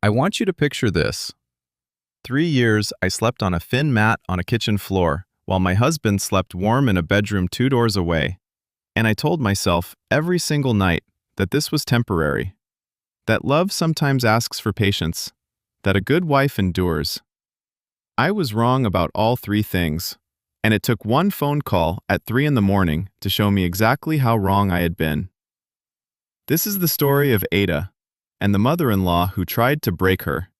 I want you to picture this. 3 years I slept on a thin mat on a kitchen floor, while my husband slept warm in a bedroom 2 doors away. And I told myself every single night that this was temporary, that love sometimes asks for patience, that a good wife endures. I was wrong about all three things, and it took one phone call at 3 in the morning to show me exactly how wrong I had been. This is the story of Ada, and the mother-in-law who tried to break her,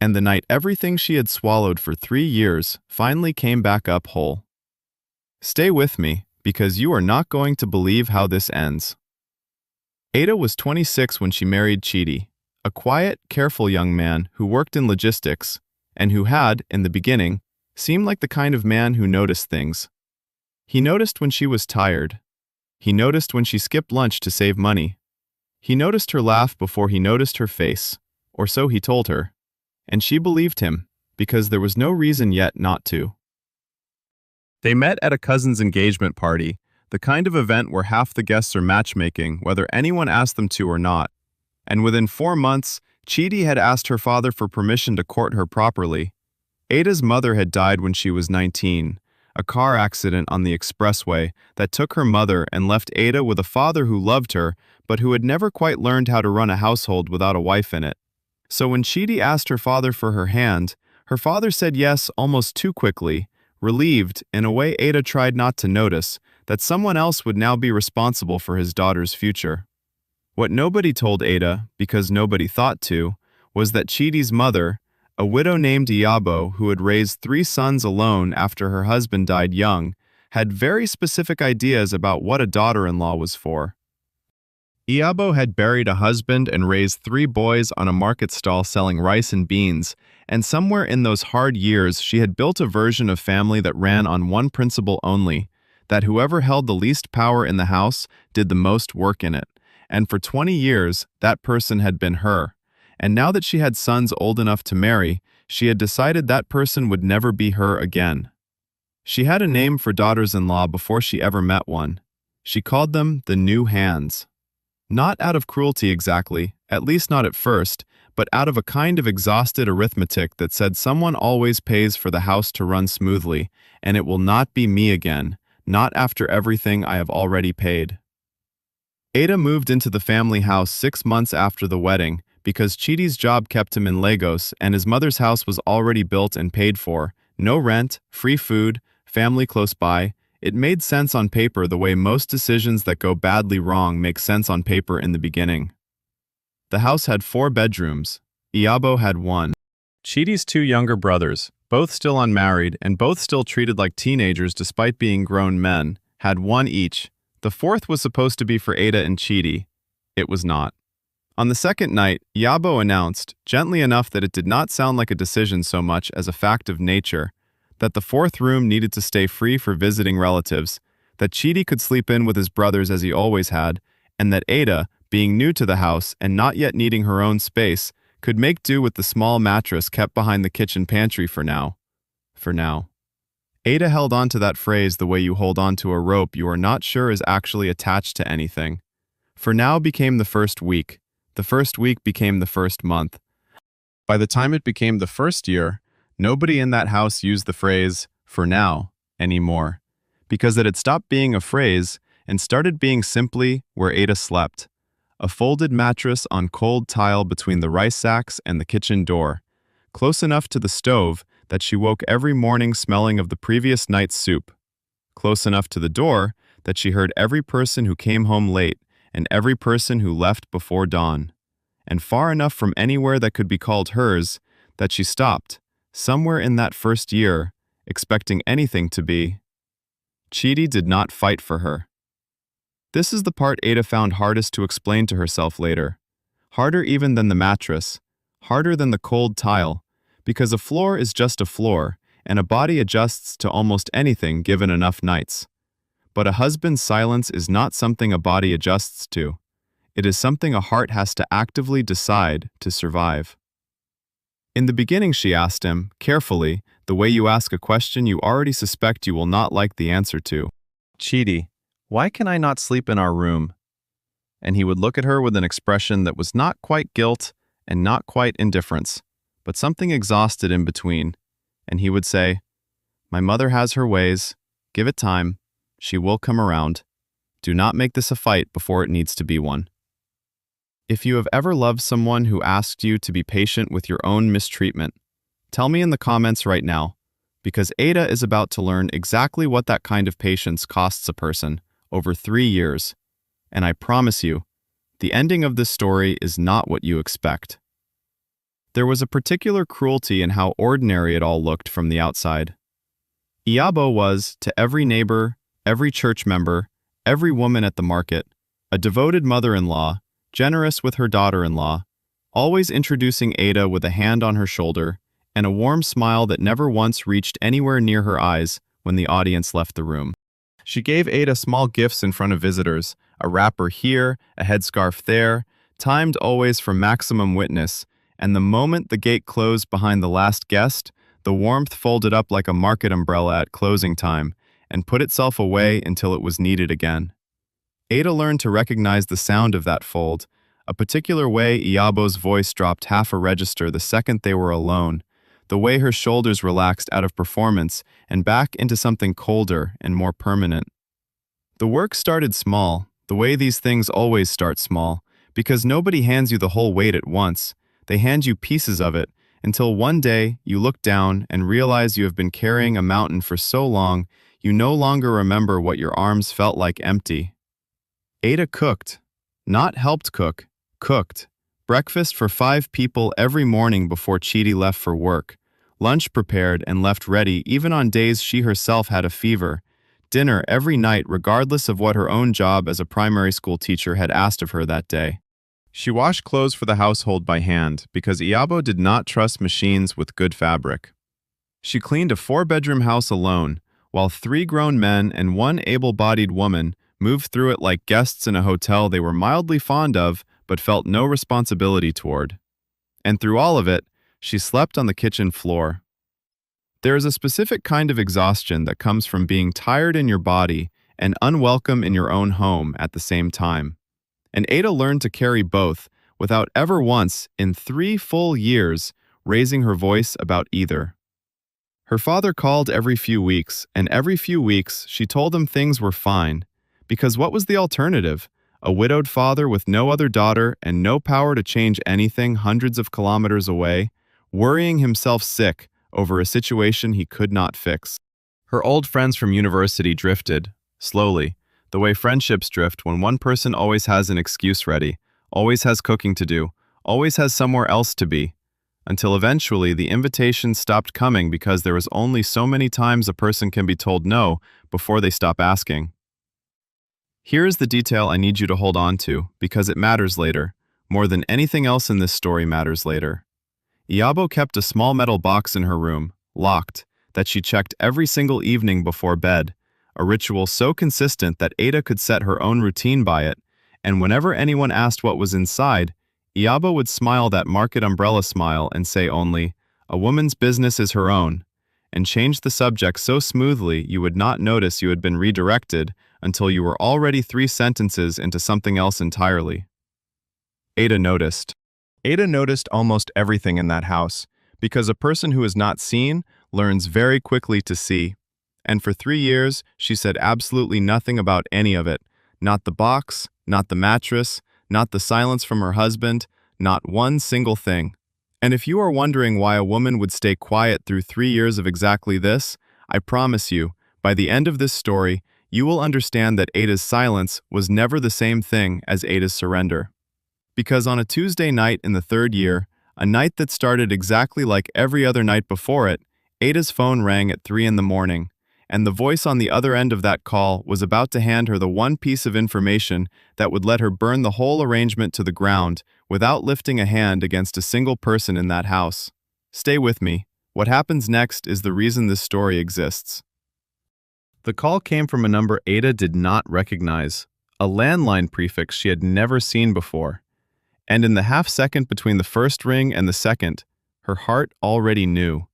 and the night everything she had swallowed for 3 years finally came back up whole. Stay with me, because you are not going to believe how this ends. Ada was 26 when she married Chidi, a quiet, careful young man who worked in logistics, and who had, in the beginning, seemed like the kind of man who noticed things. He noticed when she was tired. He noticed when she skipped lunch to save money. He noticed her laugh before he noticed her face, or so he told her. And she believed him, because there was no reason yet not to. They met at a cousin's engagement party, the kind of event where half the guests are matchmaking, whether anyone asked them to or not. And within 4 months, Chidi had asked her father for permission to court her properly. Ada's mother had died when she was 19, a car accident on the expressway that took her mother and left Ada with a father who loved her, but who had never quite learned how to run a household without a wife in it. So when Chidi asked her father for her hand, her father said yes almost too quickly, relieved, in a way Ada tried not to notice, that someone else would now be responsible for his daughter's future. What nobody told Ada, because nobody thought to, was that Chidi's mother, a widow named Iyabo who had raised 3 sons alone after her husband died young, had very specific ideas about what a daughter-in-law was for. Iyabo had buried a husband and raised 3 boys on a market stall selling rice and beans, and somewhere in those hard years she had built a version of family that ran on one principle only, that whoever held the least power in the house did the most work in it. And for 20 years, that person had been her. And now that she had sons old enough to marry, she had decided that person would never be her again. She had a name for daughters-in-law before she ever met one. She called them the new hands. Not out of cruelty exactly, at least not at first, but out of a kind of exhausted arithmetic that said someone always pays for the house to run smoothly, and it will not be me again, not after everything I have already paid. Ada moved into the family house 6 months after the wedding, because Chidi's job kept him in Lagos and his mother's house was already built and paid for, no rent, free food, family close by. It made sense on paper the way most decisions that go badly wrong make sense on paper in the beginning. The house had 4 bedrooms. Iyabo had 1. Chidi's 2 younger brothers, both still unmarried and both still treated like teenagers despite being grown men, had 1 each. The 4th was supposed to be for Ada and Chidi. It was not. On the second night, Iyabo announced, gently enough that it did not sound like a decision so much as a fact of nature, that the 4th room needed to stay free for visiting relatives, that Chidi could sleep in with his brothers as he always had, and that Ada, being new to the house and not yet needing her own space, could make do with the small mattress kept behind the kitchen pantry for now. For now. Ada held on to that phrase the way you hold on to a rope you are not sure is actually attached to anything. For now became the first week. The first week became the first month. By the time it became the first year, nobody in that house used the phrase, for now, anymore, because it had stopped being a phrase and started being simply where Ada slept. A folded mattress on cold tile between the rice sacks and the kitchen door, close enough to the stove that she woke every morning smelling of the previous night's soup, close enough to the door that she heard every person who came home late and every person who left before dawn, and far enough from anywhere that could be called hers that she stopped, somewhere in that first year, expecting anything to be. Chidi did not fight for her. This is the part Ada found hardest to explain to herself later. Harder even than the mattress, harder than the cold tile, because a floor is just a floor, and a body adjusts to almost anything given enough nights. But a husband's silence is not something a body adjusts to. It is something a heart has to actively decide to survive. In the beginning, she asked him, carefully, the way you ask a question you already suspect you will not like the answer to. Chidi, why can I not sleep in our room? And he would look at her with an expression that was not quite guilt and not quite indifference, but something exhausted in between, and he would say, "My mother has her ways. Give it time. She will come around. Do not make this a fight before it needs to be one." If you have ever loved someone who asked you to be patient with your own mistreatment, tell me in the comments right now, because Ada is about to learn exactly what that kind of patience costs a person over 3 years. And I promise you, the ending of this story is not what you expect. There was a particular cruelty in how ordinary it all looked from the outside. Iyabo was, to every neighbor, every church member, every woman at the market, a devoted mother-in-law, generous with her daughter-in-law, always introducing Ada with a hand on her shoulder and a warm smile that never once reached anywhere near her eyes when the audience left the room. She gave Ada small gifts in front of visitors, a wrapper here, a headscarf there, timed always for maximum witness, and the moment the gate closed behind the last guest, the warmth folded up like a market umbrella at closing time and put itself away until it was needed again. Ada learned to recognize the sound of that fold, a particular way Iyabo's voice dropped half a register the second they were alone, the way her shoulders relaxed out of performance and back into something colder and more permanent. The work started small, the way these things always start small, because nobody hands you the whole weight at once. They hand you pieces of it, until one day you look down and realize you have been carrying a mountain for so long you no longer remember what your arms felt like empty. Ada cooked, not helped cook, cooked. Breakfast for 5 people every morning before Chidi left for work. Lunch prepared and left ready even on days she herself had a fever. Dinner every night regardless of what her own job as a primary school teacher had asked of her that day. She washed clothes for the household by hand because Iyabo did not trust machines with good fabric. She cleaned a 4-bedroom house alone, while 3 grown men and 1 able-bodied woman moved through it like guests in a hotel they were mildly fond of but felt no responsibility toward. And through all of it, she slept on the kitchen floor. There is a specific kind of exhaustion that comes from being tired in your body and unwelcome in your own home at the same time. And Ada learned to carry both without ever once, in 3 full years, raising her voice about either. Her father called every few weeks, and every few weeks she told him things were fine, because what was the alternative? A widowed father with no other daughter and no power to change anything hundreds of kilometers away, worrying himself sick over a situation he could not fix. Her old friends from university drifted, slowly, the way friendships drift when one person always has an excuse ready, always has cooking to do, always has somewhere else to be, until eventually the invitations stopped coming because there was only so many times a person can be told no before they stop asking. Here is the detail I need you to hold on to, because it matters later. More than anything else in this story matters later. Iyabo kept a small metal box in her room, locked, that she checked every single evening before bed, a ritual so consistent that Ada could set her own routine by it, and whenever anyone asked what was inside, Iyabo would smile that market umbrella smile and say only, "A woman's business is her own," and change the subject so smoothly you would not notice you had been redirected until you were already 3 sentences into something else entirely. Ada noticed. Ada noticed almost everything in that house, because a person who is not seen learns very quickly to see. And for 3 years, she said absolutely nothing about any of it. Not the box, not the mattress, not the silence from her husband, not one single thing. And if you are wondering why a woman would stay quiet through 3 years of exactly this, I promise you, by the end of this story, you will understand that Ada's silence was never the same thing as Ada's surrender. Because on a Tuesday night in the 3rd year, a night that started exactly like every other night before it, Ada's phone rang at 3 in the morning, and the voice on the other end of that call was about to hand her the one piece of information that would let her burn the whole arrangement to the ground without lifting a hand against a single person in that house. Stay with me. What happens next is the reason this story exists. The call came from a number Ada did not recognize, a landline prefix she had never seen before. And in the half-second between the first ring and the second, her heart already knew,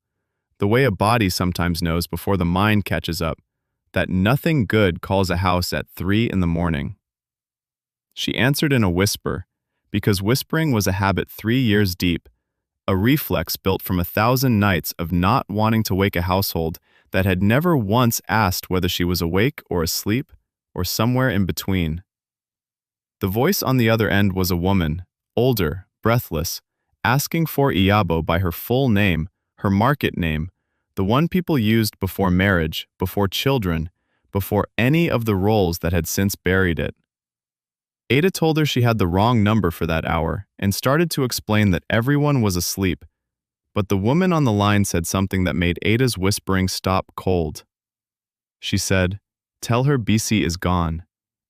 the way a body sometimes knows before the mind catches up, that nothing good calls a house at 3 in the morning. She answered in a whisper, because whispering was a habit 3 years deep, a reflex built from 1,000 nights of not wanting to wake a household that had never once asked whether she was awake or asleep or somewhere in between. The voice on the other end was a woman, older, breathless, asking for Iyabo by her full name, her market name, the one people used before marriage, before children, before any of the roles that had since buried it. Ada told her she had the wrong number for that hour and started to explain that everyone was asleep, but the woman on the line said something that made Ada's whispering stop cold. She said, "Tell her BC is gone.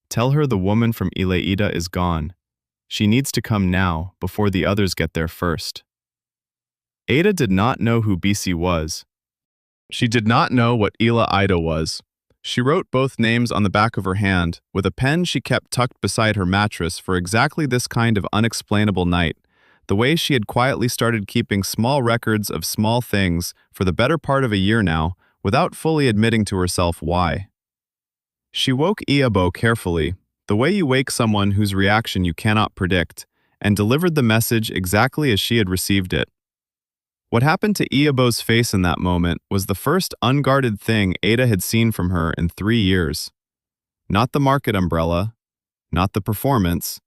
Tell her the woman from Ileida is gone. She needs to come now, before the others get there first." Ada did not know who BC was. She did not know what Ileida was. She wrote both names on the back of her hand, with a pen she kept tucked beside her mattress for exactly this kind of unexplainable night, the way she had quietly started keeping small records of small things for the better part of a year now, without fully admitting to herself why. She woke Iyabo carefully, the way you wake someone whose reaction you cannot predict, and delivered the message exactly as she had received it. What happened to Iyabo's face in that moment was the first unguarded thing Ada had seen from her in 3 years. Not the market umbrella, not the performance.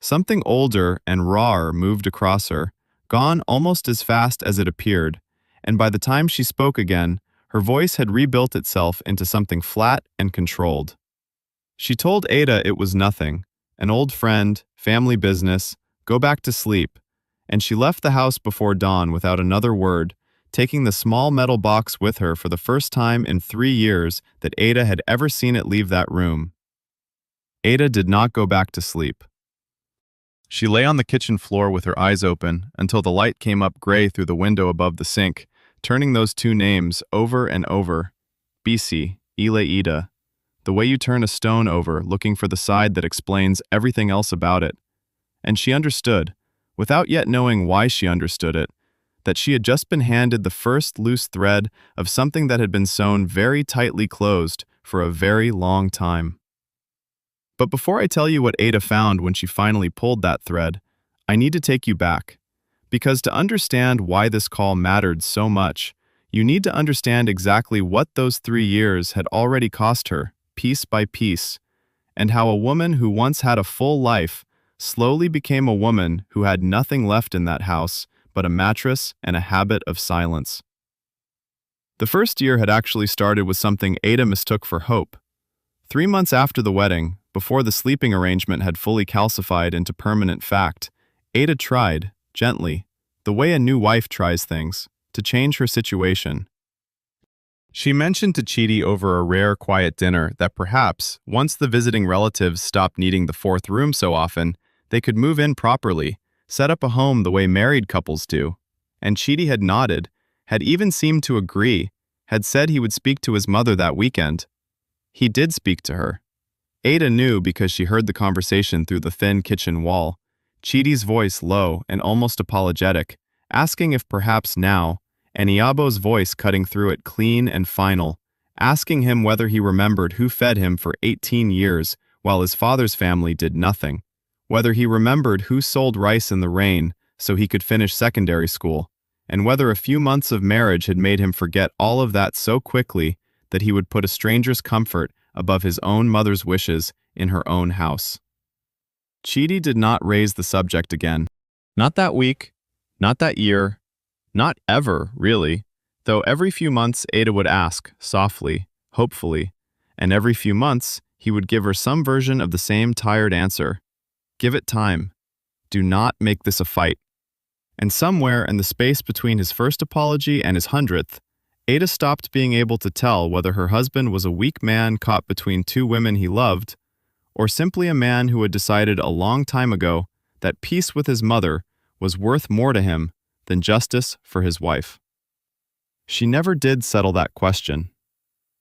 Something older and rawer moved across her, gone almost as fast as it appeared, and by the time she spoke again, her voice had rebuilt itself into something flat and controlled. She told Ada it was nothing, an old friend, family business, go back to sleep, and she left the house before dawn without another word, taking the small metal box with her for the first time in 3 years that Ada had ever seen it leave that room. Ada did not go back to sleep. She lay on the kitchen floor with her eyes open until the light came up gray through the window above the sink, turning those two names over and over. BC, Ileida. The way you turn a stone over looking for the side that explains everything else about it. And she understood, without yet knowing why she understood it, that she had just been handed the first loose thread of something that had been sewn very tightly closed for a very long time. But before I tell you what Ada found when she finally pulled that thread, I need to take you back. Because to understand why this call mattered so much, you need to understand exactly what those 3 years had already cost her, piece by piece, and how a woman who once had a full life slowly became a woman who had nothing left in that house but a mattress and a habit of silence. The first year had actually started with something Ada mistook for hope. 3 months after the wedding, before the sleeping arrangement had fully calcified into permanent fact, Ada tried, gently, the way a new wife tries things, to change her situation. She mentioned to Chidi over a rare, quiet dinner that perhaps, once the visiting relatives stopped needing the 4th room so often, they could move in properly, set up a home the way married couples do. And Chidi had nodded, had even seemed to agree, had said he would speak to his mother that weekend. He did speak to her. Ada knew because she heard the conversation through the thin kitchen wall, Chidi's voice low and almost apologetic, asking if perhaps now, and Iyabo's voice cutting through it clean and final, asking him whether he remembered who fed him for 18 years while his father's family did nothing, whether he remembered who sold rice in the rain so he could finish secondary school, and whether a few months of marriage had made him forget all of that so quickly that he would put a stranger's comfort above his own mother's wishes in her own house. Chidi did not raise the subject again. Not that week, not that year, not ever, really, though every few months Ada would ask, softly, hopefully, and every few months he would give her some version of the same tired answer. Give it time. Do not make this a fight. And somewhere in the space between his first apology and his 100th, Ada stopped being able to tell whether her husband was a weak man caught between 2 women he loved, or simply a man who had decided a long time ago that peace with his mother was worth more to him than justice for his wife. She never did settle that question.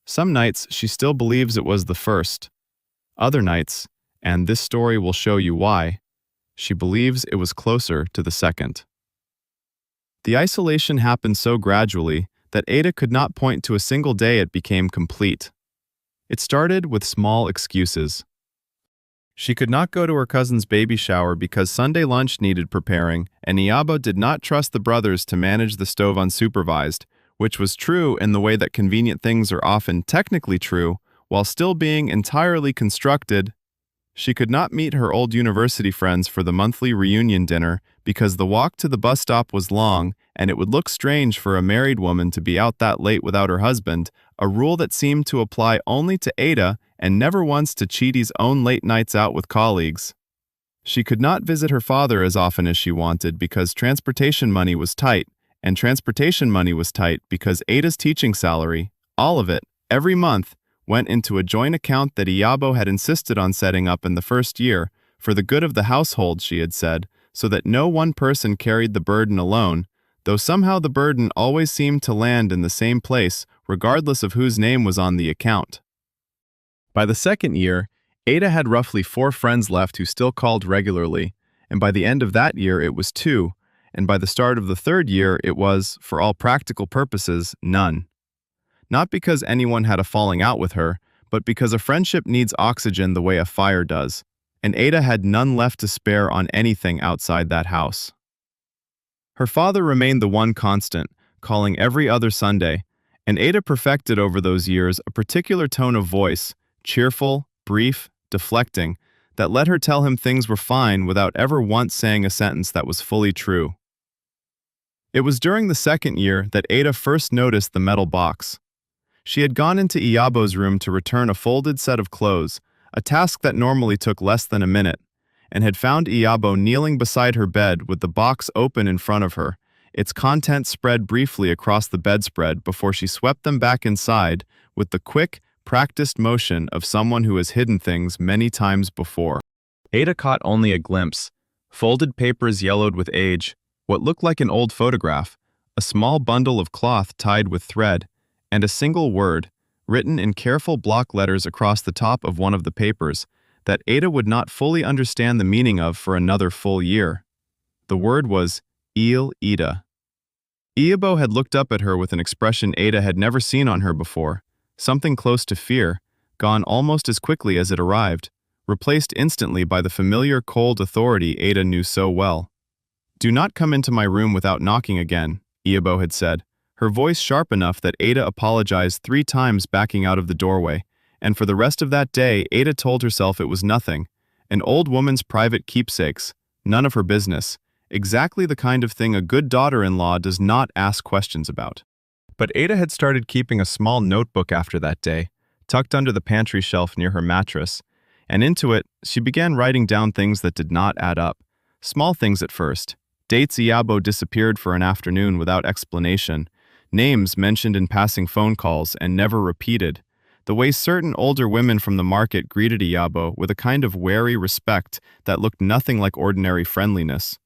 Some nights she still believes it was the first. Other nights, and this story will show you why, she believes it was closer to the second. The isolation happened so gradually that Ada could not point to a single day it became complete. It started with small excuses. She could not go to her cousin's baby shower because Sunday lunch needed preparing, and Iabo did not trust the brothers to manage the stove unsupervised, which was true in the way that convenient things are often technically true, while still being entirely constructed. She could not meet her old university friends for the monthly reunion dinner because the walk to the bus stop was long, and it would look strange for a married woman to be out that late without her husband, a rule that seemed to apply only to Ada and never once to Chidi's own late nights out with colleagues. She could not visit her father as often as she wanted because transportation money was tight, and transportation money was tight because Ada's teaching salary, all of it, every month, went into a joint account that Iabo had insisted on setting up in the first year, for the good of the household, she had said, so that no one person carried the burden alone, though somehow the burden always seemed to land in the same place, regardless of whose name was on the account. By the second year, Ada had roughly 4 friends left who still called regularly, and by the end of that year it was 2, and by the start of the third year it was, for all practical purposes, none. Not because anyone had a falling out with her, but because a friendship needs oxygen the way a fire does, and Ada had none left to spare on anything outside that house. Her father remained the one constant, calling every other Sunday, and Ada perfected over those years a particular tone of voice, cheerful, brief, deflecting, that let her tell him things were fine without ever once saying a sentence that was fully true. It was during the second year that Ada first noticed the metal box. She had gone into Iabo's room to return a folded set of clothes, a task that normally took less than a minute, and had found Iabo kneeling beside her bed with the box open in front of her, its contents spread briefly across the bedspread before she swept them back inside with the quick, practiced motion of someone who has hidden things many times before. Ada caught only a glimpse. Folded papers yellowed with age, what looked like an old photograph, a small bundle of cloth tied with thread, and a single word, written in careful block letters across the top of one of the papers, that Ada would not fully understand the meaning of for another full year. The word was Il Ida. Iabo had looked up at her with an expression Ada had never seen on her before, something close to fear, gone almost as quickly as it arrived, replaced instantly by the familiar cold authority Ada knew so well. "Do not come into my room without knocking again," Iabo had said, her voice sharp enough that Ada apologized 3 times backing out of the doorway, and for the rest of that day Ada told herself it was nothing, an old woman's private keepsakes, none of her business, exactly the kind of thing a good daughter-in-law does not ask questions about. But Ada had started keeping a small notebook after that day, tucked under the pantry shelf near her mattress, and into it she began writing down things that did not add up, small things at first, dates Iabo disappeared for an afternoon without explanation, names mentioned in passing phone calls and never repeated, the way certain older women from the market greeted Iabo with a kind of wary respect that looked nothing like ordinary friendliness.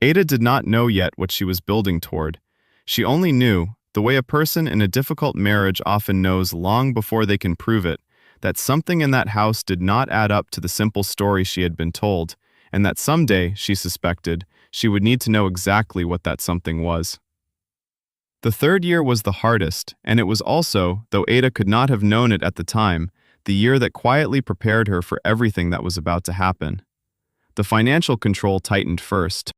Ada did not know yet what she was building toward. She only knew, the way a person in a difficult marriage often knows long before they can prove it, that something in that house did not add up to the simple story she had been told, and that someday, she suspected, she would need to know exactly what that something was. The third year was the hardest, and it was also, though Ada could not have known it at the time, the year that quietly prepared her for everything that was about to happen. The financial control tightened first.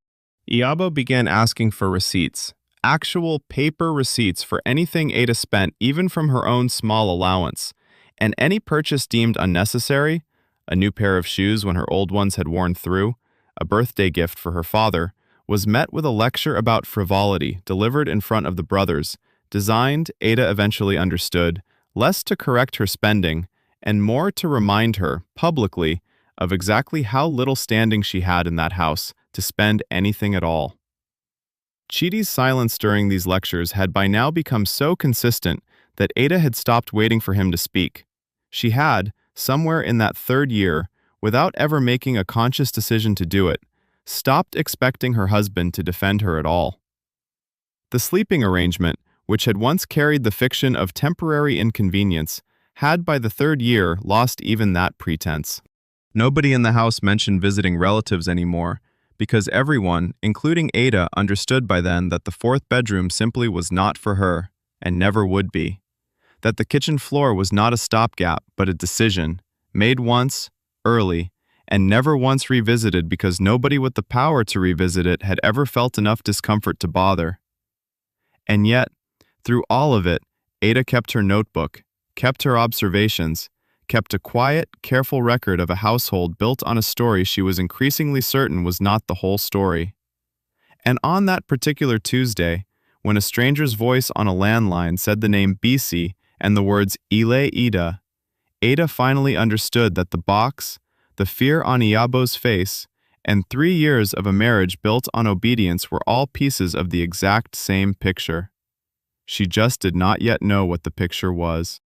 Iabo began asking for receipts, actual paper receipts for anything Ada spent even from her own small allowance, and any purchase deemed unnecessary, a new pair of shoes when her old ones had worn through, a birthday gift for her father, was met with a lecture about frivolity delivered in front of the brothers, designed, Ada eventually understood, less to correct her spending and more to remind her, publicly, of exactly how little standing she had in that house to spend anything at all. Chidi's silence during these lectures had by now become so consistent that Ada had stopped waiting for him to speak. She had, somewhere in that third year, without ever making a conscious decision to do it, stopped expecting her husband to defend her at all. The sleeping arrangement, which had once carried the fiction of temporary inconvenience, had by the third year lost even that pretense. Nobody in the house mentioned visiting relatives anymore, because everyone, including Ada, understood by then that the 4th bedroom simply was not for her, and never would be. That the kitchen floor was not a stopgap, but a decision, made once, early, and never once revisited because nobody with the power to revisit it had ever felt enough discomfort to bother. And yet, through all of it, Ada kept her notebook, kept her observations, kept a quiet, careful record of a household built on a story she was increasingly certain was not the whole story. And on that particular Tuesday, when a stranger's voice on a landline said the name BC and the words Ile Ida, Ada finally understood that the box, the fear on Iabo's face, and 3 years of a marriage built on obedience were all pieces of the exact same picture. She just did not yet know what the picture was.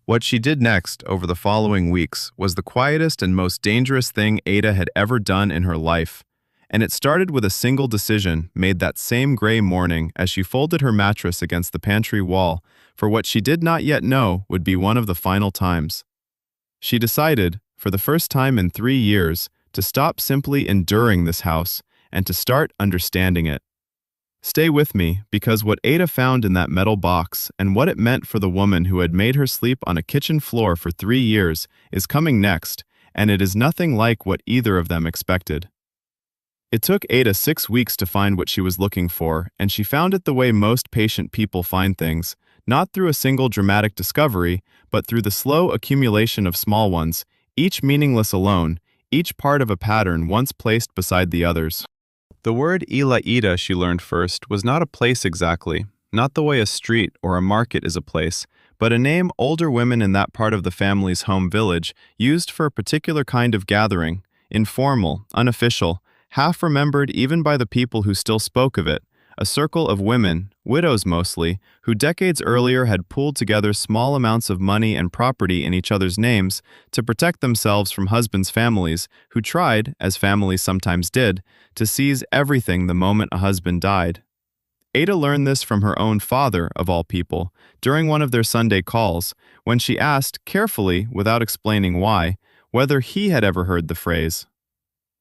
What she did next over the following weeks was the quietest and most dangerous thing Ada had ever done in her life, and it started with a single decision made that same gray morning as she folded her mattress against the pantry wall for what she did not yet know would be one of the final times. She decided, for the first time in 3 years, to stop simply enduring this house and to start understanding it. Stay with me, because what Ada found in that metal box and what it meant for the woman who had made her sleep on a kitchen floor for 3 years is coming next, and it is nothing like what either of them expected. It took Ada 6 weeks to find what she was looking for, and she found it the way most patient people find things, not through a single dramatic discovery, but through the slow accumulation of small ones, each meaningless alone, each part of a pattern once placed beside the others. The word Ida she learned first was not a place exactly, not the way a street or a market is a place, but a name older women in that part of the family's home village used for a particular kind of gathering, informal, unofficial, half-remembered even by the people who still spoke of it, a circle of women, widows mostly, who decades earlier had pooled together small amounts of money and property in each other's names to protect themselves from husbands' families who tried, as families sometimes did, to seize everything the moment a husband died. Ada learned this from her own father, of all people, during one of their Sunday calls, when she asked, carefully, without explaining why, whether he had ever heard the phrase.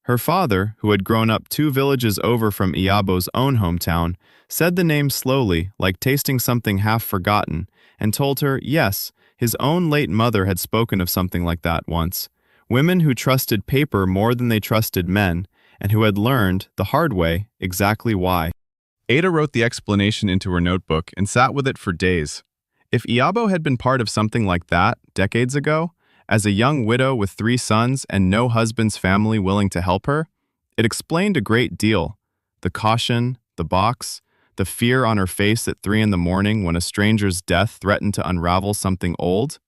Her father, who had grown up 2 villages over from Iabo's own hometown, said the name slowly, like tasting something half-forgotten, and told her, yes, his own late mother had spoken of something like that once. Women who trusted paper more than they trusted men, and who had learned, the hard way, exactly why. Ada wrote the explanation into her notebook and sat with it for days. If Iabo had been part of something like that, decades ago, as a young widow with 3 sons and no husband's family willing to help her, it explained a great deal. The caution, the box, the fear on her face at 3 in the morning when a stranger's death threatened to unravel something old.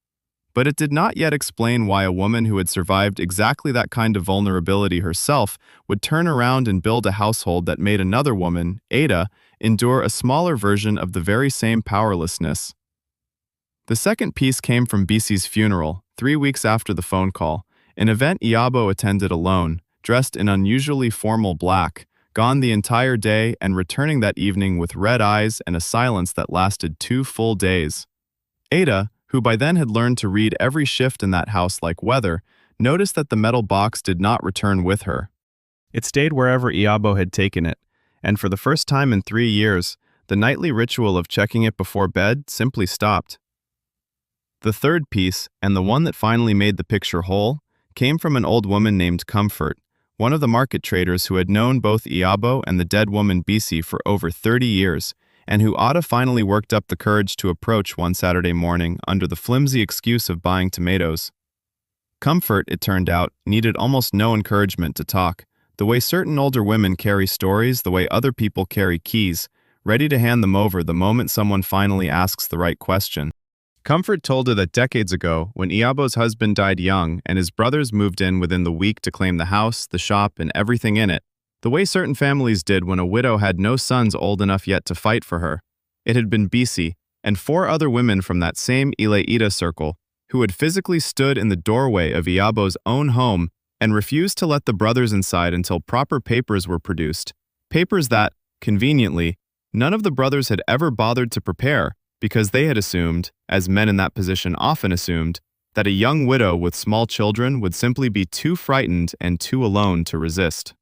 But it did not yet explain why a woman who had survived exactly that kind of vulnerability herself would turn around and build a household that made another woman, Ada, endure a smaller version of the very same powerlessness. The second piece came from BC's funeral, 3 weeks after the phone call, an event Iabo attended alone, dressed in unusually formal black, gone the entire day and returning that evening with red eyes and a silence that lasted 2 full days. Ada, who by then had learned to read every shift in that house like weather, noticed that the metal box did not return with her. It stayed wherever Iabo had taken it, and for the first time in 3 years, the nightly ritual of checking it before bed simply stopped. The third piece, and the one that finally made the picture whole, came from an old woman named Comfort, one of the market traders who had known both Iabo and the dead woman BC for over 30 years, and who Ada finally worked up the courage to approach one Saturday morning under the flimsy excuse of buying tomatoes. Comfort, it turned out, needed almost no encouragement to talk, the way certain older women carry stories the way other people carry keys, ready to hand them over the moment someone finally asks the right question. Comfort told her that decades ago, when Iabo's husband died young and his brothers moved in within the week to claim the house, the shop, and everything in it, the way certain families did when a widow had no sons old enough yet to fight for her, it had been BC and 4 other women from that same Ileida circle who had physically stood in the doorway of Iabo's own home and refused to let the brothers inside until proper papers were produced, papers that, conveniently, none of the brothers had ever bothered to prepare, because they had assumed, as men in that position often assumed, that a young widow with small children would simply be too frightened and too alone to resist.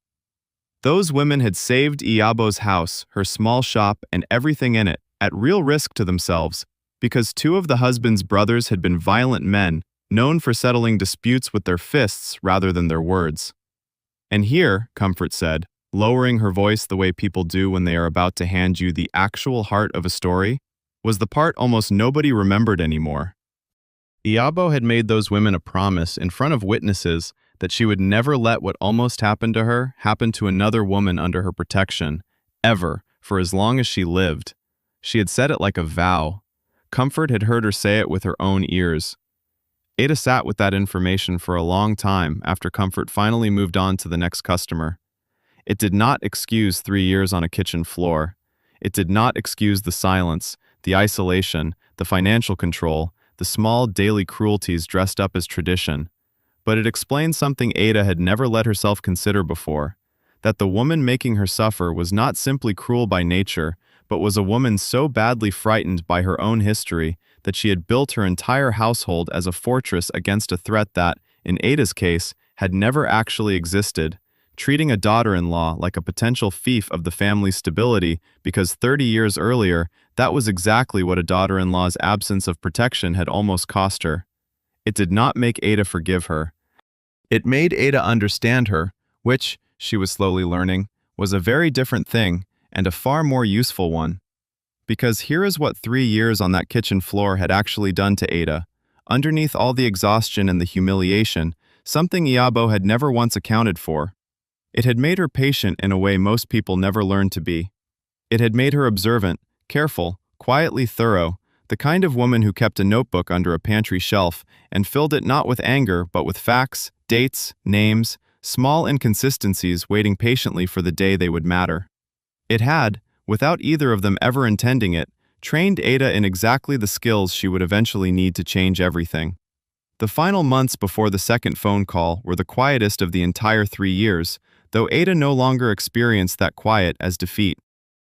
Those women had saved Iabo's house, her small shop, and everything in it, at real risk to themselves, because 2 of the husband's brothers had been violent men, known for settling disputes with their fists rather than their words. And here, Comfort said, lowering her voice the way people do when they are about to hand you the actual heart of a story, was the part almost nobody remembered anymore. Iyabo had made those women a promise in front of witnesses that she would never let what almost happened to her happen to another woman under her protection, ever, for as long as she lived. She had said it like a vow. Comfort had heard her say it with her own ears. Ada sat with that information for a long time after Comfort finally moved on to the next customer. It did not excuse 3 years on a kitchen floor. It did not excuse the silence, the isolation, the financial control, the small daily cruelties dressed up as tradition. But it explained something Ada had never let herself consider before, that the woman making her suffer was not simply cruel by nature, but was a woman so badly frightened by her own history that she had built her entire household as a fortress against a threat that, in Ada's case, had never actually existed, treating a daughter-in-law like a potential thief of the family's stability because 30 years earlier, that was exactly what a daughter-in-law's absence of protection had almost cost her. It did not make Ada forgive her. It made Ada understand her, which, she was slowly learning, was a very different thing and a far more useful one. Because here is what 3 years on that kitchen floor had actually done to Ada. Underneath all the exhaustion and the humiliation, something Iyabo had never once accounted for. It had made her patient in a way most people never learn to be. It had made her observant, careful, quietly thorough, the kind of woman who kept a notebook under a pantry shelf and filled it not with anger but with facts, dates, names, small inconsistencies waiting patiently for the day they would matter. It had, without either of them ever intending it, trained Ada in exactly the skills she would eventually need to change everything. The final months before the second phone call were the quietest of the entire 3 years, though Ada no longer experienced that quiet as defeat.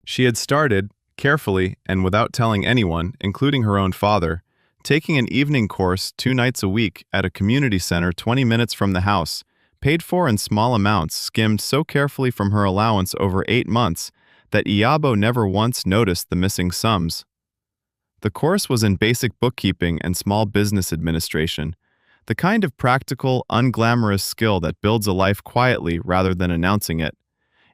She had started, carefully and without telling anyone, including her own father, taking an evening course 2 nights a week at a community center 20 minutes from the house, paid for in small amounts skimmed so carefully from her allowance over 8 months that Iyabo never once noticed the missing sums. The course was in basic bookkeeping and small business administration, the kind of practical, unglamorous skill that builds a life quietly rather than announcing it.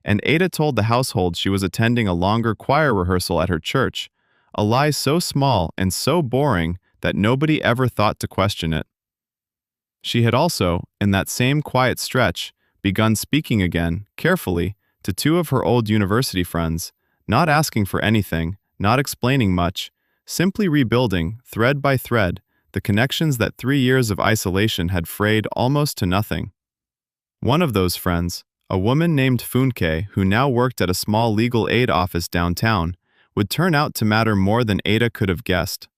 And Ada told the household she was attending a longer choir rehearsal at her church, a lie so small and so boring that nobody ever thought to question it. She had also, in that same quiet stretch, begun speaking again, carefully, to 2 of her old university friends, not asking for anything, not explaining much, simply rebuilding, thread by thread, the connections that 3 years of isolation had frayed almost to nothing. One of those friends, a woman named Funke, who now worked at a small legal aid office downtown, would turn out to matter more than Ada could have guessed.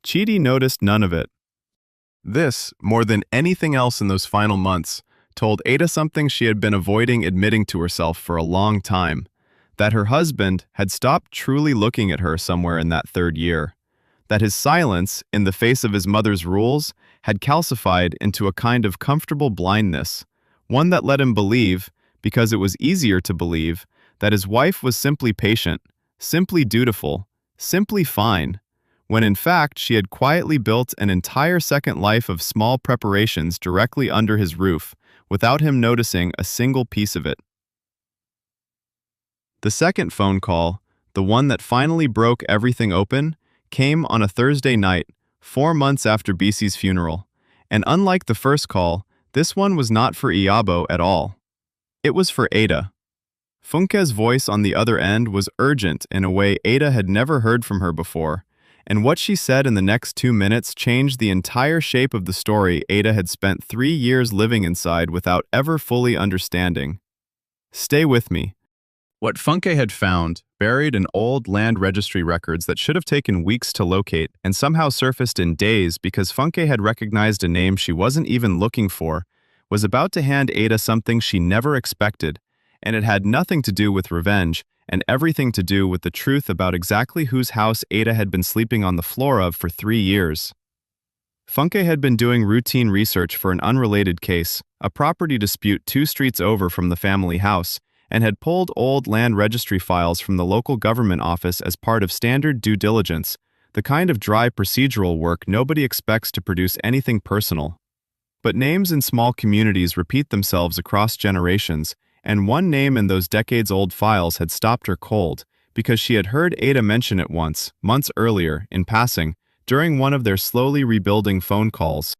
Chidi noticed none of it. This, more than anything else in those final months, told Ada something she had been avoiding admitting to herself for a long time, that her husband had stopped truly looking at her somewhere in that 3rd year, that his silence, in the face of his mother's rules, had calcified into a kind of comfortable blindness, one that let him believe, because it was easier to believe, that his wife was simply patient, simply dutiful, simply fine, when in fact she had quietly built an entire second life of small preparations directly under his roof, without him noticing a single piece of it. The second phone call, the one that finally broke everything open, came on a Thursday night, 4 months after BC's funeral, and unlike the first call, this one was not for Iyabo at all. It was for Ada. Funke's voice on the other end was urgent in a way Ada had never heard from her before, and what she said in the next 2 minutes changed the entire shape of the story Ada had spent 3 years living inside without ever fully understanding. Stay with me. What Funke had found, buried in old land registry records that should have taken weeks to locate and somehow surfaced in days because Funke had recognized a name she wasn't even looking for, was about to hand Ada something she never expected, and it had nothing to do with revenge and everything to do with the truth about exactly whose house Ada had been sleeping on the floor of for 3 years. Funke had been doing routine research for an unrelated case, a property dispute 2 streets over from the family house, and had pulled old land registry files from the local government office as part of standard due diligence, the kind of dry procedural work nobody expects to produce anything personal. But names in small communities repeat themselves across generations, and one name in those decades-old files had stopped her cold, because she had heard Ada mention it once, months earlier, in passing, during one of their slowly rebuilding phone calls.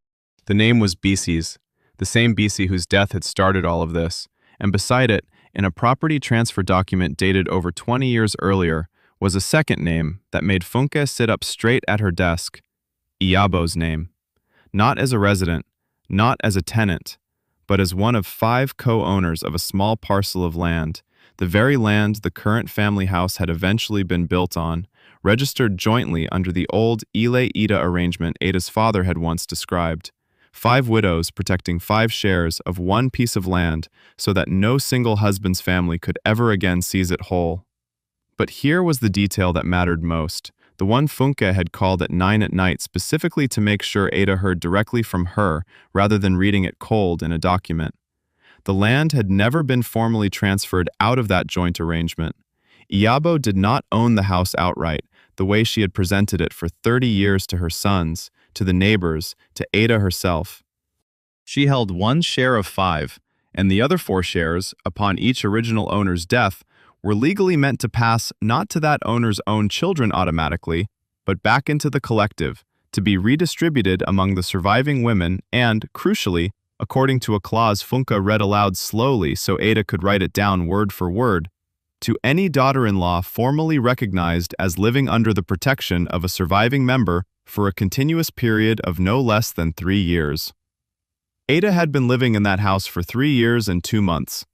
The name was Bisi's, the same Bisi whose death had started all of this, and beside it, in a property transfer document dated over 20 years earlier, was a second name that made Funke sit up straight at her desk. Iyabo's name. Not as a resident, not as a tenant, but as one of 5 co-owners of a small parcel of land, the very land the current family house had eventually been built on, registered jointly under the old Ile-Ida arrangement Ada's father had once described. 5 widows protecting 5 shares of one piece of land so that no single husband's family could ever again seize it whole. But here was the detail that mattered most, the one Funke had called at 9 at night specifically to make sure Ada heard directly from her rather than reading it cold in a document. The land had never been formally transferred out of that joint arrangement. Iyabo did not own the house outright, the way she had presented it for 30 years to her sons, to the neighbors, to Ada herself. She held 1 share of 5, and the other 4 shares, upon each original owner's death, were legally meant to pass not to that owner's own children automatically, but back into the collective, to be redistributed among the surviving women and, crucially, according to a clause Funke read aloud slowly so Ada could write it down word for word, to any daughter-in-law formally recognized as living under the protection of a surviving member for a continuous period of no less than 3 years. Ada had been living in that house for 3 years and 2 months.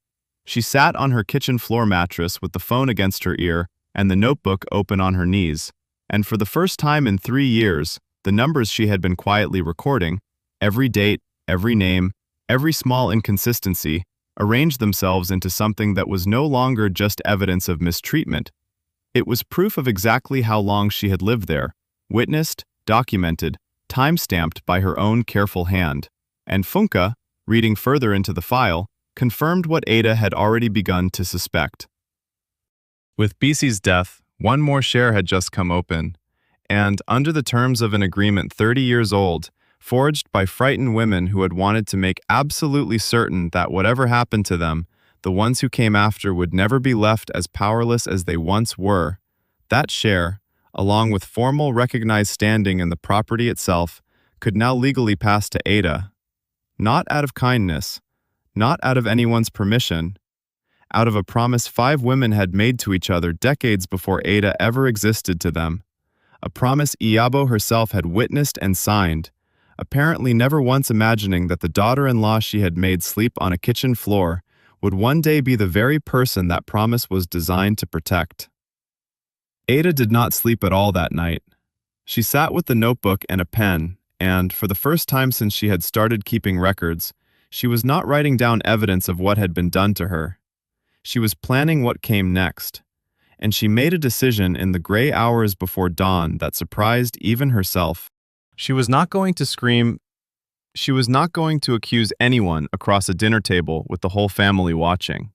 She sat on her kitchen floor mattress with the phone against her ear and the notebook open on her knees, and for the first time in 3 years, the numbers she had been quietly recording, every date, every name, every small inconsistency, arranged themselves into something that was no longer just evidence of mistreatment. It was proof of exactly how long she had lived there, witnessed, documented, time-stamped by her own careful hand. And Funke, reading further into the file, confirmed what Ada had already begun to suspect. With Bisi's death, 1 more share had just come open, and under the terms of an agreement 30 years old, forged by frightened women who had wanted to make absolutely certain that whatever happened to them, the ones who came after would never be left as powerless as they once were, that share, along with formal recognized standing in the property itself, could now legally pass to Ada. Not out of kindness, not out of anyone's permission, out of a promise 5 women had made to each other decades before Ada ever existed to them. A promise Iyabo herself had witnessed and signed, apparently never once imagining that the daughter-in-law she had made sleep on a kitchen floor would one day be the very person that promise was designed to protect. Ada did not sleep at all that night. She sat with the notebook and a pen, and, for the first time since she had started keeping records, she was not writing down evidence of what had been done to her. She was planning what came next, and she made a decision in the gray hours before dawn that surprised even herself. She was not going to scream. She was not going to accuse anyone across a dinner table with the whole family watching.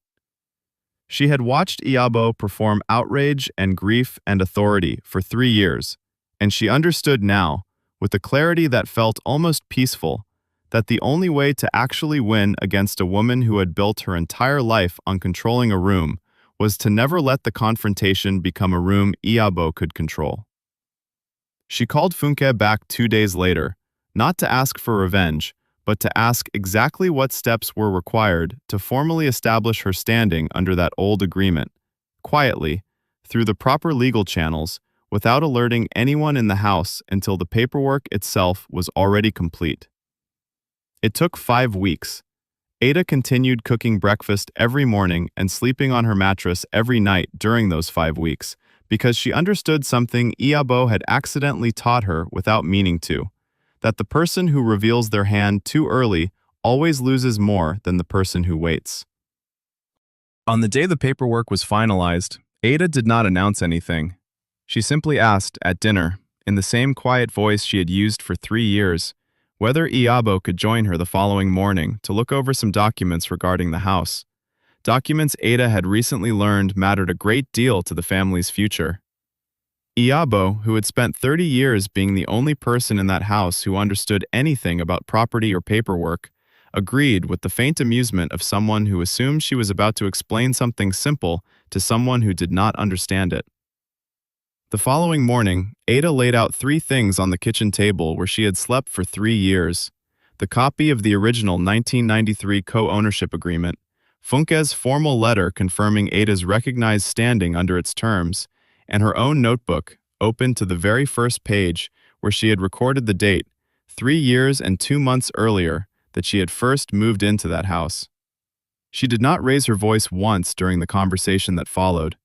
She had watched Iyabo perform outrage and grief and authority for 3 years, and she understood now, with a clarity that felt almost peaceful, that the only way to actually win against a woman who had built her entire life on controlling a room was to never let the confrontation become a room Iyabo could control. She called Funke back 2 days later, not to ask for revenge, but to ask exactly what steps were required to formally establish her standing under that old agreement, quietly, through the proper legal channels, without alerting anyone in the house until the paperwork itself was already complete. It took 5 weeks. Ada continued cooking breakfast every morning and sleeping on her mattress every night during those 5 weeks, because she understood something Iyabo had accidentally taught her without meaning to, that the person who reveals their hand too early always loses more than the person who waits. On the day the paperwork was finalized, Ada did not announce anything. She simply asked, at dinner, in the same quiet voice she had used for 3 years, whether Iyabo could join her the following morning to look over some documents regarding the house. Documents Ada had recently learned mattered a great deal to the family's future. Iyabo, who had spent 30 years being the only person in that house who understood anything about property or paperwork, agreed with the faint amusement of someone who assumed she was about to explain something simple to someone who did not understand it. The following morning, Ada laid out 3 things on the kitchen table where she had slept for 3 years: the copy of the original 1993 co-ownership agreement, Funke's formal letter confirming Ada's recognized standing under its terms, and her own notebook, open to the very first page where she had recorded the date, 3 years and 2 months earlier, that she had first moved into that house. She did not raise her voice once during the conversation that followed.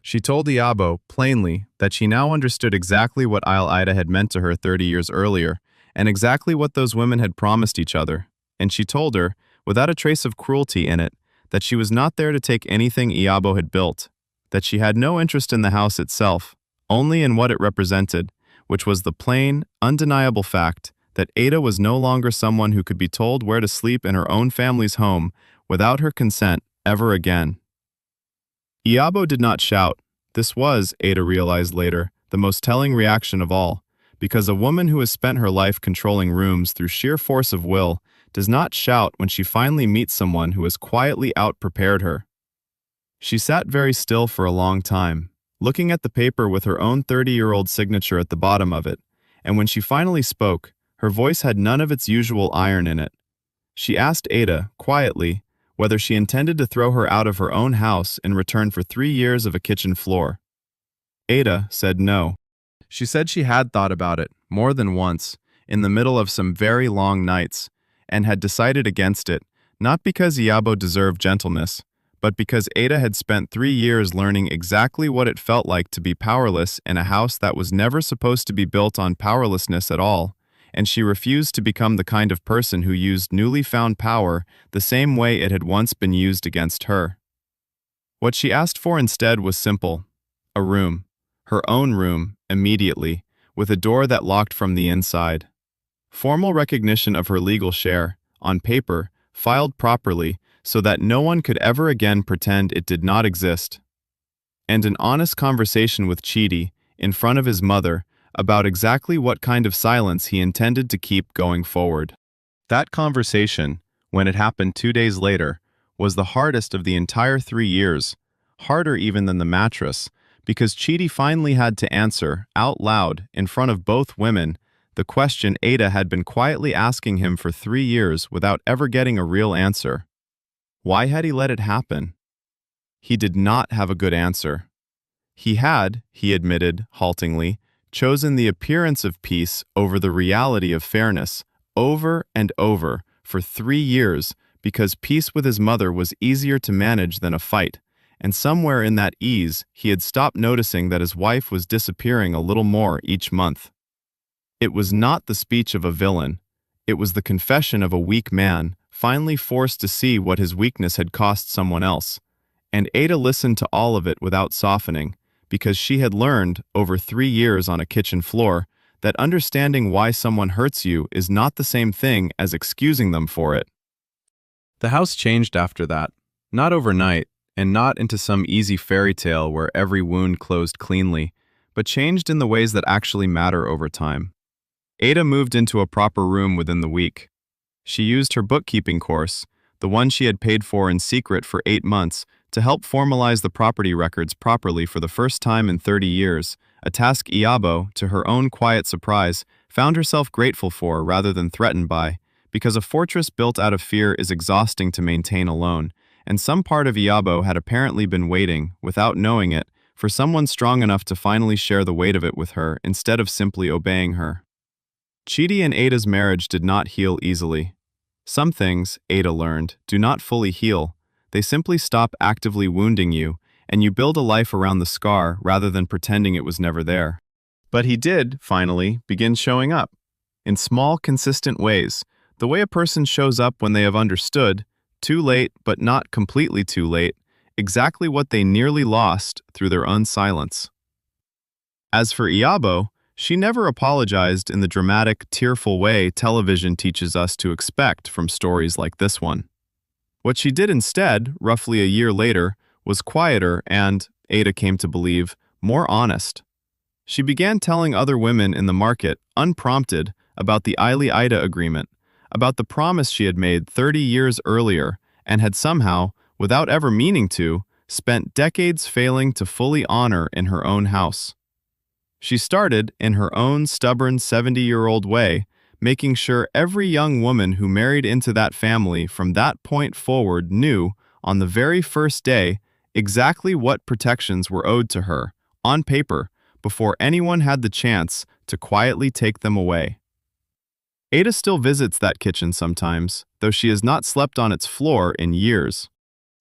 She told Iyabo plainly that she now understood exactly what Ida had meant to her 30 years earlier, and exactly what those women had promised each other, and she told her, without a trace of cruelty in it, that she was not there to take anything Iyabo had built, that she had no interest in the house itself, only in what it represented, which was the plain, undeniable fact that Ada was no longer someone who could be told where to sleep in her own family's home without her consent ever again. Iyabo did not shout. This was, Ada realized later, the most telling reaction of all, because a woman who has spent her life controlling rooms through sheer force of will does not shout when she finally meets someone who has quietly out-prepared her. She sat very still for a long time, looking at the paper with her own 30-year-old signature at the bottom of it, and when she finally spoke, her voice had none of its usual iron in it. She asked Ada, quietly, whether she intended to throw her out of her own house in return for 3 years of a kitchen floor. Ada said no. She said she had thought about it, more than once, in the middle of some very long nights, and had decided against it, not because Iyabo deserved gentleness, but because Ada had spent 3 years learning exactly what it felt like to be powerless in a house that was never supposed to be built on powerlessness at all, and she refused to become the kind of person who used newly found power the same way it had once been used against her. What she asked for instead was simple: a room, her own room, immediately, with a door that locked from the inside. Formal recognition of her legal share, on paper, filed properly so that no one could ever again pretend it did not exist. And an honest conversation with Chidi, in front of his mother, about exactly what kind of silence he intended to keep going forward. That conversation, when it happened 2 days later, was the hardest of the entire 3 years, harder even than the mattress, because Chidi finally had to answer, out loud, in front of both women, the question Ada had been quietly asking him for 3 years without ever getting a real answer. Why had he let it happen? He did not have a good answer. He had, he admitted, haltingly, chosen the appearance of peace over the reality of fairness, over and over, for 3 years, because peace with his mother was easier to manage than a fight, and somewhere in that ease he had stopped noticing that his wife was disappearing a little more each month. It was not the speech of a villain. It was the confession of a weak man, finally forced to see what his weakness had cost someone else, and Ada listened to all of it without softening, because she had learned, over 3 years on a kitchen floor, that understanding why someone hurts you is not the same thing as excusing them for it. The house changed after that, not overnight, and not into some easy fairy tale where every wound closed cleanly, but changed in the ways that actually matter over time. Ada moved into a proper room within the week. She used her bookkeeping course, the one she had paid for in secret for 8 months, to help formalize the property records properly for the first time in 30 years, a task Iyabo, to her own quiet surprise, found herself grateful for rather than threatened by, because a fortress built out of fear is exhausting to maintain alone, and some part of Iyabo had apparently been waiting, without knowing it, for someone strong enough to finally share the weight of it with her instead of simply obeying her. Chidi and Ada's marriage did not heal easily. Some things, Ada learned, do not fully heal. They simply stop actively wounding you, and you build a life around the scar rather than pretending it was never there. But he did, finally, begin showing up. In small, consistent ways, the way a person shows up when they have understood, too late but not completely too late, exactly what they nearly lost through their own silence. As for Iyabo, she never apologized in the dramatic, tearful way television teaches us to expect from stories like this one. What she did instead, roughly a year later, was quieter and, Ada came to believe, more honest. She began telling other women in the market, unprompted, about the Ida agreement, about the promise she had made 30 years earlier and had somehow, without ever meaning to, spent decades failing to fully honor in her own house. She started, in her own stubborn 70-year-old way, making sure every young woman who married into that family from that point forward knew, on the very first day, exactly what protections were owed to her, on paper, before anyone had the chance to quietly take them away. Ada still visits that kitchen sometimes, though she has not slept on its floor in years.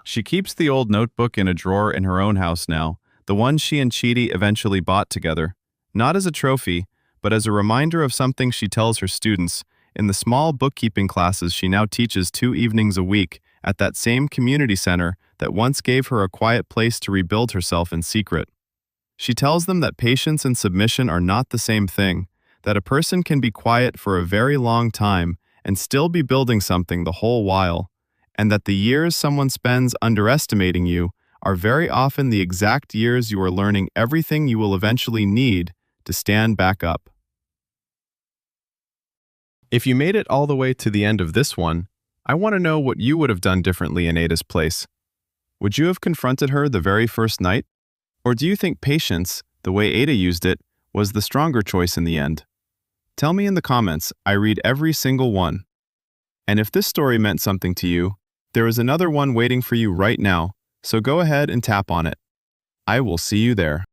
She keeps the old notebook in a drawer in her own house now, the one she and Chidi eventually bought together, not as a trophy, but as a reminder of something she tells her students in the small bookkeeping classes she now teaches 2 evenings a week at that same community center that once gave her a quiet place to rebuild herself in secret. She tells them that patience and submission are not the same thing, that a person can be quiet for a very long time and still be building something the whole while, and that the years someone spends underestimating you are very often the exact years you are learning everything you will eventually need to stand back up. If you made it all the way to the end of this one, I want to know what you would have done differently in Ada's place. Would you have confronted her the very first night? Or do you think patience, the way Ada used it, was the stronger choice in the end? Tell me in the comments. I read every single one. And if this story meant something to you, there is another one waiting for you right now, so go ahead and tap on it. I will see you there.